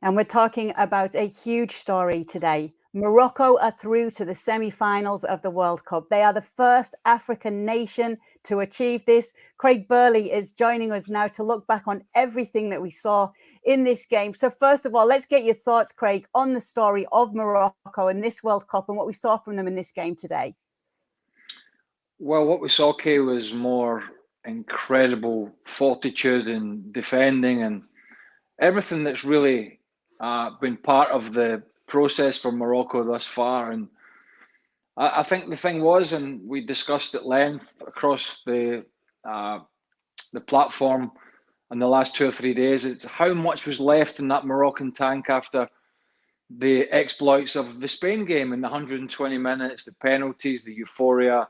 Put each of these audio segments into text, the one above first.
And we're talking about a huge story today. Morocco are through to the semi-finals of the World Cup. They are the first African nation to achieve this. Craig Burley is joining us now to look back on everything that we saw in this game. So first of all, let's get your thoughts, Craig, on the story of Morocco and this World Cup and what we saw from them in this game today. Well, what we saw, Kay, was more incredible fortitude and defending and everything that's really been part of the process for Morocco thus far. And I think the thing was, and we discussed at length across the platform in the last 2 or 3 days, it's how much was left in that Moroccan tank after the exploits of the Spain game in the 120 minutes, the penalties, the euphoria,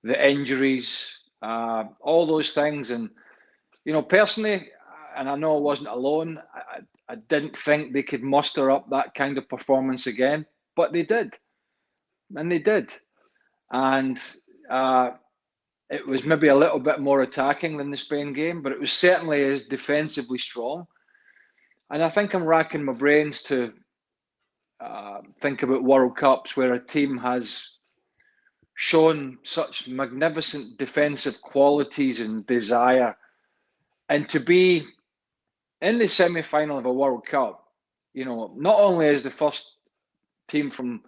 the injuries, all those things. And, you know, personally, and I know I wasn't alone, I didn't think they could muster up that kind of performance again, but they did. And they did. And it was maybe a little bit more attacking than the Spain game, but it was certainly as defensively strong. And I think I'm racking my brains to think about World Cups where a team has shown such magnificent defensive qualities and desire, and to be in the semi-final of a World Cup, you know, not only as the first team from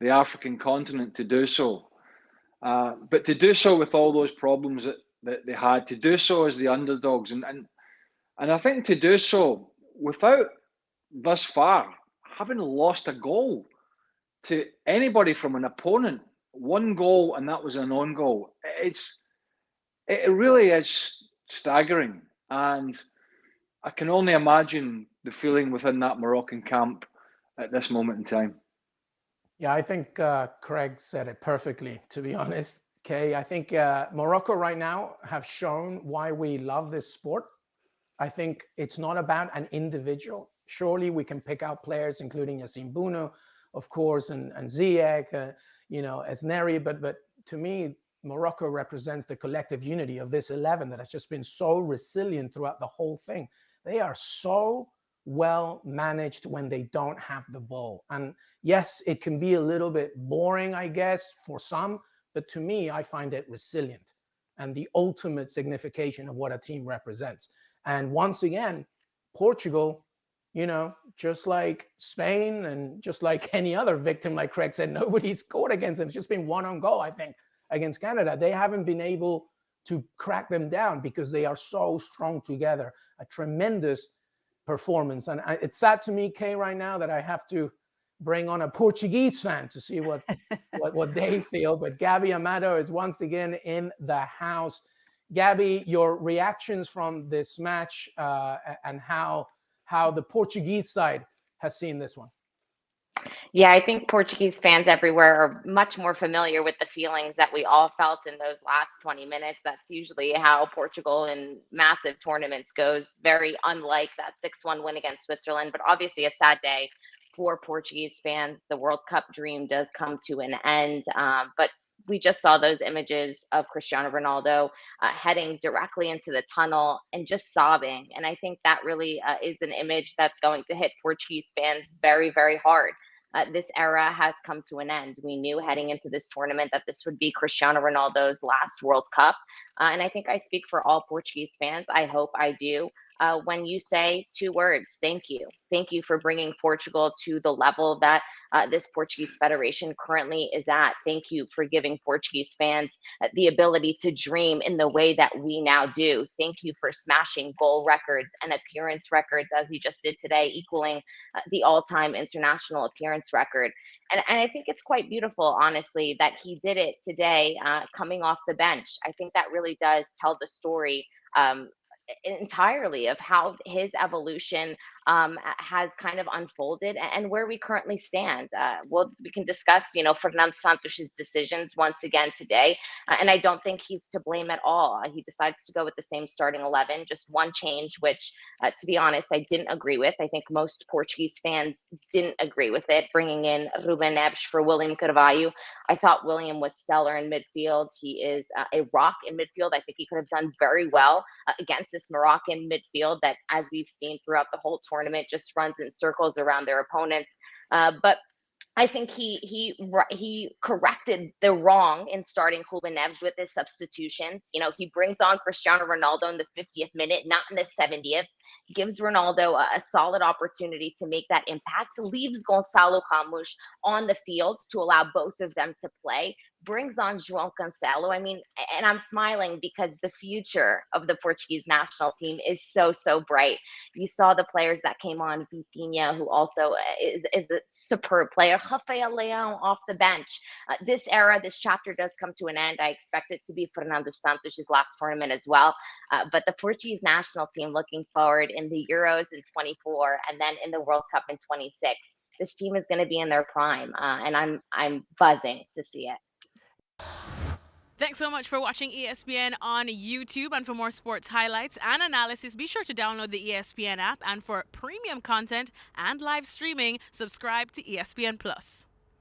the African continent to do so, but to do so with all those problems that they had, to do so as the underdogs, and I think to do so without thus far having lost a goal to anybody from an opponent. One goal, and that was an own goal. It really is staggering, and I can only imagine the feeling within that Moroccan camp at this moment in time. Yeah, I think Craig said it perfectly, to be honest. Okay, I think Morocco right now have shown why we love this sport. I think it's not about an individual. Surely we can pick out players, including Yassine Bounou, of course, and Ziyech, you know, Esneri. But to me, Morocco represents the collective unity of this 11 that has just been so resilient throughout the whole thing. They are so well managed when they don't have the ball. And yes, it can be a little bit boring, I guess, for some, but to me, I find it resilient and the ultimate signification of what a team represents. And once again, Portugal, you know, just like Spain and just like any other victim, like Craig said, nobody scored against them. It's just been one on goal, I think, against Canada. They haven't been able to crack them down because they are so strong together. A tremendous performance. And it's sad to me, Kay, right now that I have to bring on a Portuguese fan to see what they feel. But Gabby Amado is once again in the house. Gabby, your reactions from this match and how the Portuguese side has seen this one. Yeah, I think Portuguese fans everywhere are much more familiar with the feelings that we all felt in those last 20 minutes. That's usually how Portugal in massive tournaments goes, very unlike that 6-1 win against Switzerland, but obviously a sad day for Portuguese fans. The World Cup dream does come to an end, but we just saw those images of Cristiano Ronaldo heading directly into the tunnel and just sobbing. And I think that really is an image that's going to hit Portuguese fans very, very hard. This era has come to an end. We knew heading into this tournament that this would be Cristiano Ronaldo's last World Cup. And I think I speak for all Portuguese fans. I hope I do. When you say 2 words, thank you. Thank you for bringing Portugal to the level that this Portuguese federation currently is at. Thank you for giving Portuguese fans the ability to dream in the way that we now do. Thank you for smashing goal records and appearance records, as you just did today, equaling the all-time international appearance record. And I think it's quite beautiful, honestly, that he did it today coming off the bench. I think that really does tell the story entirely of how his evolution has kind of unfolded and where we currently stand. Well, we can discuss, you know, Fernando Santos's decisions once again today, and I don't think he's to blame at all. He decides to go with the same starting 11, just one change, which, to be honest, I didn't agree with. I think most Portuguese fans didn't agree with it, bringing in Ruben Neves for William Carvalho. I thought William was stellar in midfield. He is a rock in midfield. I think he could have done very well against this Moroccan midfield that, as we've seen throughout the whole tournament, just runs in circles around their opponents. But I think he corrected the wrong in starting Ruben Neves with his substitutions. You know, he brings on Cristiano Ronaldo in the 50th minute, not in the 70th. Gives Ronaldo a solid opportunity to make that impact. Leaves Gonçalo Ramos on the field to allow both of them to play. Brings on João Cancelo. I mean, and I'm smiling because the future of the Portuguese national team is so, so bright. You saw the players that came on, Vitinha, who also is a superb player, Rafael Leão off the bench. This era, this chapter does come to an end. I expect it to be Fernando Santos' last tournament as well. But the Portuguese national team looking forward in the Euros in 24 and then in the World Cup in 26. This team is going to be in their prime, and I'm buzzing to see it. Thanks so much for watching ESPN on YouTube. And for more sports highlights and analysis, be sure to download the ESPN app. And for premium content and live streaming, subscribe to ESPN Plus.